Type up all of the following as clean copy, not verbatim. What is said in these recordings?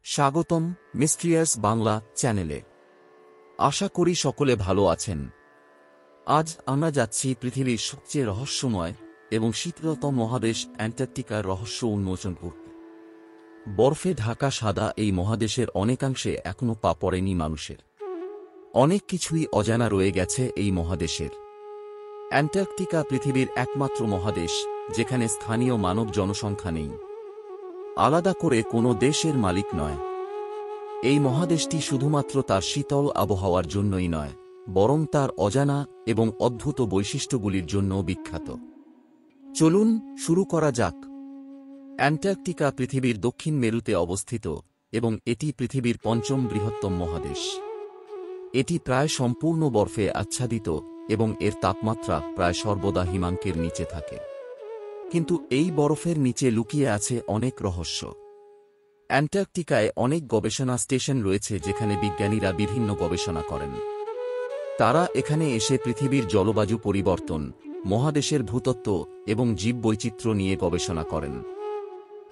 স্বাগতম মিস্ট্রিয়াস বাংলা চ্যানেলে। আশা করি সকলে ভালো আছেন। আজ আমরা যাচ্ছি পৃথিবীর সবচেয়ে রহস্যময় এবং শীতলতম মহাদেশ অ্যান্টার্কটিকার রহস্য উন্মোচন করতে। বরফে ঢাকা সাদা এই মহাদেশের অনেকাংশে এখনও পা পড়েনি মানুষের। অনেক কিছুই অজানা রয়ে গেছে এই মহাদেশের। অ্যান্টার্কটিকা পৃথিবীর একমাত্র মহাদেশ যেখানে স্থানীয় মানব জনসংখ্যা নেই, আলাদা করে কোনো দেশের মালিক নয়। এই মহাদেশটি শুধুমাত্র তার শীতল আবহাওয়ার জন্যই নয়, বরং তার অজানা এবং অদ্ভুত বৈশিষ্ট্যগুলির জন্যও বিখ্যাত। চলুন শুরু করা যাক। অ্যান্টার্কটিকা পৃথিবীর দক্ষিণ মেরুতে অবস্থিত এবং এটি পৃথিবীর পঞ্চম বৃহত্তম মহাদেশ। এটি প্রায় সম্পূর্ণ বরফে আচ্ছাদিত এবং এর তাপমাত্রা প্রায় সর্বদা হিমাঙ্কের নিচে থাকে। কিন্তু এই বরফের নিচে লুকিয়ে আছে অনেক রহস্য। অ্যান্টার্কটিকায় অনেক গবেষণা স্টেশন রয়েছে যেখানে বিজ্ঞানীরা বিভিন্ন গবেষণা করেন। তারা এখানে এসে পৃথিবীর জলবায়ু পরিবর্তন, মহাদেশের ভূতত্ত্ব এবং জীববৈচিত্র্য নিয়ে গবেষণা করেন।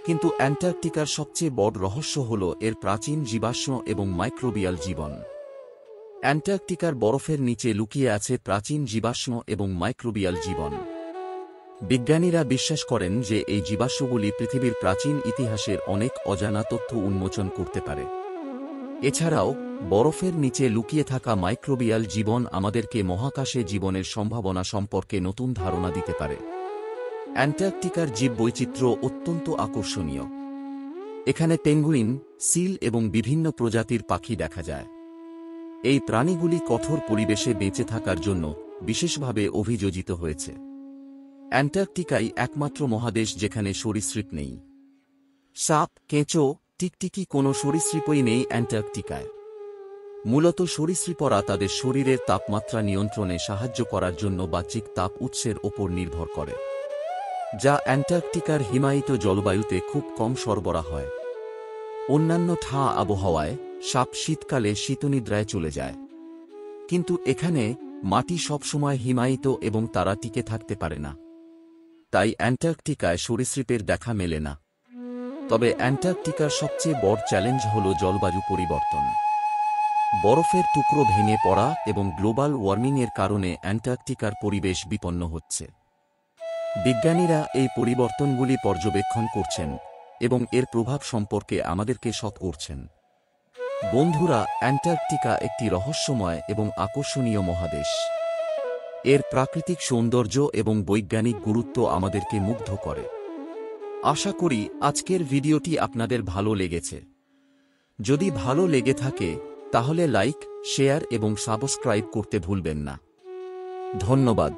কিন্তু অ্যান্টার্কটিকার সবচেয়ে বড় রহস্য হল এর প্রাচীন জীবাশ্ম এবং মাইক্রোবিয়াল জীবন। অ্যান্টার্কটিকার বরফের নিচে লুকিয়ে আছে প্রাচীন জীবাশ্ম এবং মাইক্রোবিয়াল জীবন। বিজ্ঞানীরা বিশ্বাস করেন যে এই জীবাশ্মগুলি পৃথিবীর প্রাচীন ইতিহাসের অনেক অজানা তথ্য উন্মোচন করতে পারে। এছাড়াও বরফের নিচে লুকিয়ে থাকা মাইক্রোবিয়াল জীবন আমাদেরকে মহাকাশে জীবনের সম্ভাবনা সম্পর্কে নতুন ধারণা দিতে পারে। অ্যান্টার্কটিকার জীববৈচিত্র্য অত্যন্ত আকর্ষণীয়। এখানে পেঙ্গুইন, সিল এবং বিভিন্ন প্রজাতির পাখি দেখা যায়। এই প্রাণীগুলি কঠোর পরিবেশে বেঁচে থাকার জন্য বিশেষভাবে অভিযোজিত হয়েছে। অ্যান্টার্কটিকাই একমাত্র মহাদেশ যেখানে সরীসৃপ নেই। সাপ, কেঁচো, টিকটিকি কোনো সরীসৃপই নেই অ্যান্টার্কটিকায়। মূলত সরীসৃপরা তাদের শরীরের তাপমাত্রা নিয়ন্ত্রণে সাহায্য করার জন্য বাহ্যিক তাপ উৎসের ওপর নির্ভর করে, যা অ্যান্টার্কটিকার হিমায়িত জলবায়ুতে খুব কম সরবরাহ হয়। অন্যান্য ঠাঁ আবহাওয়ায় সাপ শীতকালে শীতনিদ্রায় চলে যায়, কিন্তু এখানে মাটি সবসময় হিমায়িত এবং তারা টিকে থাকতে পারে না। তাই অ্যান্টার্কটিকায় সরীসৃপের দেখা মেলে না। তবে অ্যান্টার্কটিকার সবচেয়ে বড় চ্যালেঞ্জ হল জলবায়ু পরিবর্তন। বরফের টুকরো ভেঙে পড়া এবং গ্লোবাল ওয়ার্মিংয়ের কারণে অ্যান্টার্কটিকার পরিবেশ বিপন্ন হচ্ছে। বিজ্ঞানীরা এই পরিবর্তনগুলি পর্যবেক্ষণ করছেন এবং এর প্রভাব সম্পর্কে আমাদেরকে সতর্ক করছেন। বন্ধুরা, অ্যান্টার্কটিকা একটি রহস্যময় এবং আকর্ষণীয় মহাদেশ। এর প্রাকৃতিক সৌন্দর্য এবং বৈজ্ঞানিক গুরুত্ব আমাদেরকে মুগ্ধ করে। আশা করি আজকের ভিডিওটি আপনাদের ভালো লেগেছে। যদি ভালো লেগে থাকে তাহলে লাইক, শেয়ার এবং সাবস্ক্রাইব করতে ভুলবেন না। ধন্যবাদ।